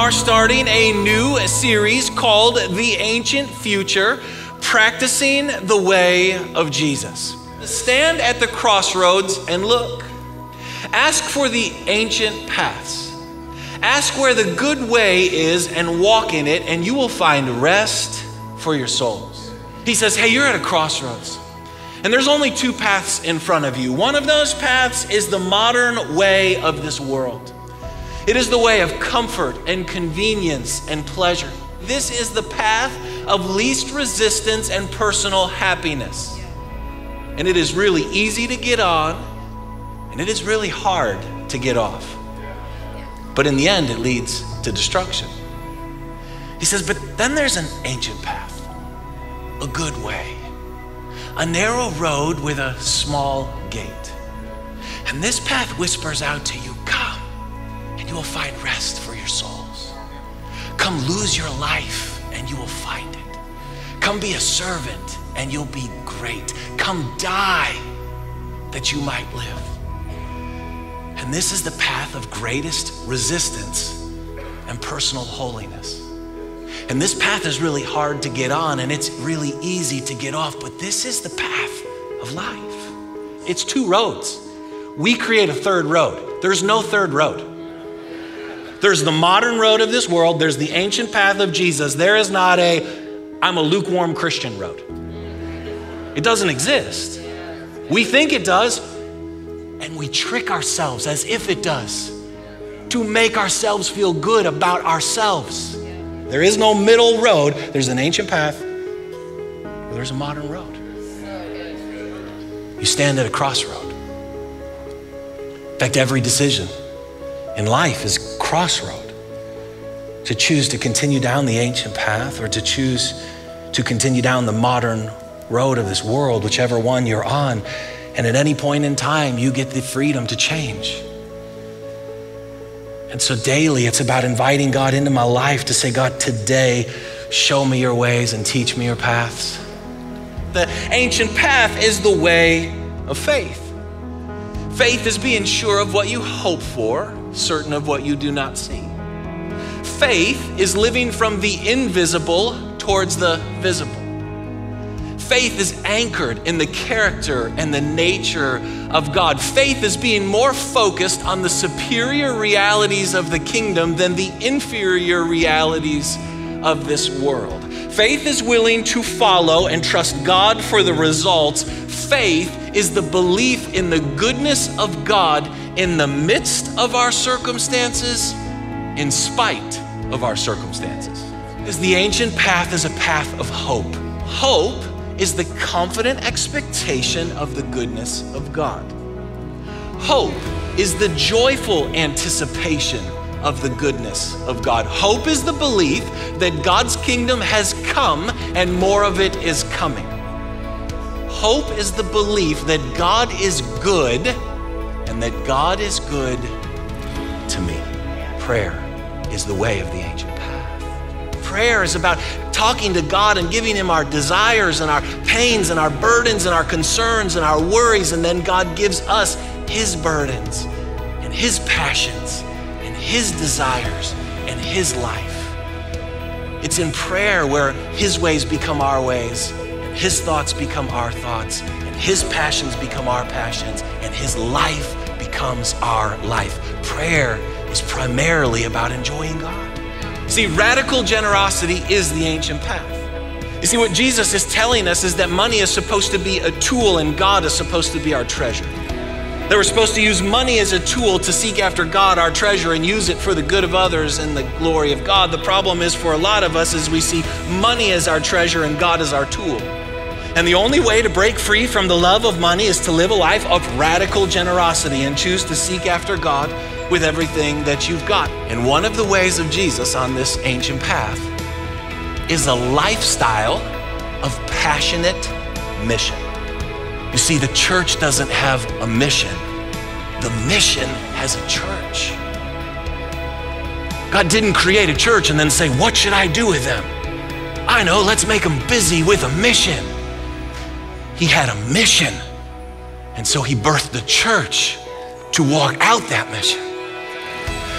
are starting a new series called The Ancient Future, Practicing the Way of Jesus. Stand at the crossroads and look. Ask for the ancient paths. Ask where the good way is and walk in it, and you will find rest for your souls. He says, hey, you're at a crossroads, and there's only two paths in front of you. One of those paths is the modern way of this world. It is the way of comfort and convenience and pleasure. This is the path of least resistance and personal happiness. And it is really easy to get on, and it is really hard to get off. But in the end, it leads to destruction. He says, but then there's an ancient path, a good way, a narrow road with a small gate. And this path whispers out to you, come, and you will find rest for your souls. Come lose your life, and you will find it. Come be a servant, and you'll be great. Come die, that you might live. And this is the path of greatest resistance and personal holiness. And this path is really hard to get on, and it's really easy to get off, but this is the path of life. It's two roads. We create a third road. There's no third road. There's the modern road of this world. There's the ancient path of Jesus. There is not I'm a lukewarm Christian road. It doesn't exist. We think it does, and we trick ourselves as if it does to make ourselves feel good about ourselves. There is no middle road. There's an ancient path, or there's a modern road. You stand at a crossroad. In fact, every decision in life is crossroad. To choose to continue down the ancient path or to choose to continue down the modern road of this world, whichever one you're on. And at any point in time, you get the freedom to change. And so daily, it's about inviting God into my life to say, God, today, show me your ways and teach me your paths. The ancient path is the way of faith. Faith is being sure of what you hope for, certain of what you do not see. Faith is living from the invisible towards the visible. Faith is anchored in the character and the nature of God. Faith is being more focused on the superior realities of the kingdom than the inferior realities of this world. Faith is willing to follow and trust God for the results. Faith is the belief in the goodness of God in the midst of our circumstances, in spite of our circumstances. Because the ancient path is a path of hope. Hope is the confident expectation of the goodness of God. Hope is the joyful anticipation of the goodness of God. Hope is the belief that God's kingdom has come and more of it is coming. Hope is the belief that God is good and that God is good to me. Prayer is the way of the ancient path. Prayer is about talking to God and giving him our desires and our pains and our burdens and our concerns and our worries, and then God gives us his burdens and his passions and his desires and his life. It's in prayer where his ways become our ways, and his thoughts become our thoughts, and his passions become our passions, and his life becomes our life. Prayer is primarily about enjoying God. See, radical generosity is the ancient path. You see, what Jesus is telling us is that money is supposed to be a tool and God is supposed to be our treasure. That we're supposed to use money as a tool to seek after God, our treasure, and use it for the good of others and the glory of God. The problem is for a lot of us is we see money as our treasure and God as our tool. And the only way to break free from the love of money is to live a life of radical generosity and choose to seek after God with everything that you've got. And one of the ways of Jesus on this ancient path is a lifestyle of passionate mission. You see, the church doesn't have a mission. The mission has a church. God didn't create a church and then say, what should I do with them? I know, let's make them busy with a mission. He had a mission. And so he birthed the church to walk out that mission.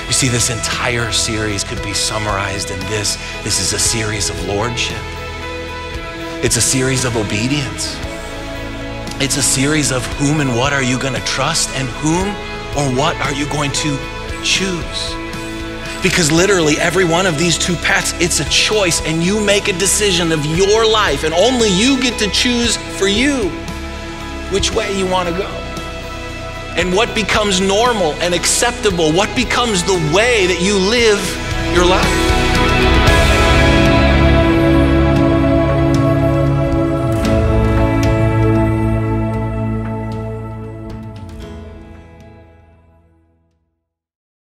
You see, this entire series could be summarized in this. This is a series of lordship. It's a series of obedience. It's a series of whom and what are you going to trust, and whom or what are you going to choose? Because literally every one of these two paths, it's a choice, and you make a decision of your life, and only you get to choose for you which way you want to go. And what becomes normal and acceptable, what becomes the way that you live your life.